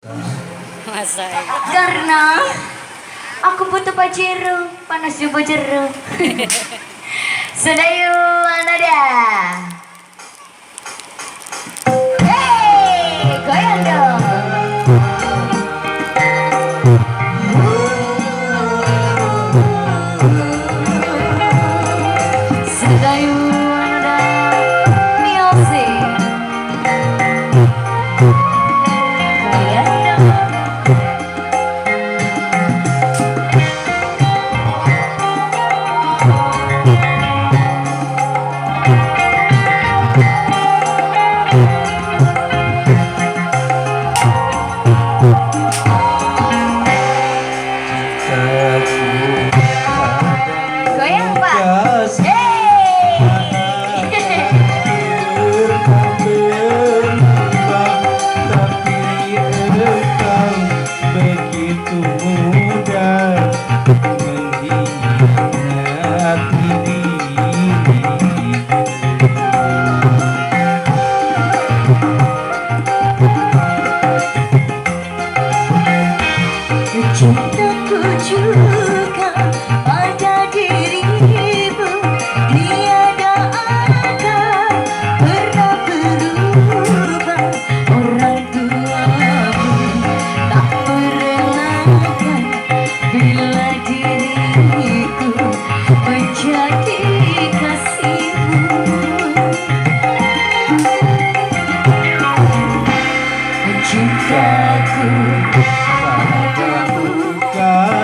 Masa Karena aku butuh pajero, panas juga jero. Sedayu anada. Hey, goyang dong. Sedayu anada. Music. Goyang dong. Goyang Pak. Hey. Tapi engkau begitu mudah mengkhianati diriku. Cintaku juga pada dirimu, tiada akan pernah berubah. Orang tuaku tak merelakan bila diriku menjadi kasihmu. Cintaku Padamu kan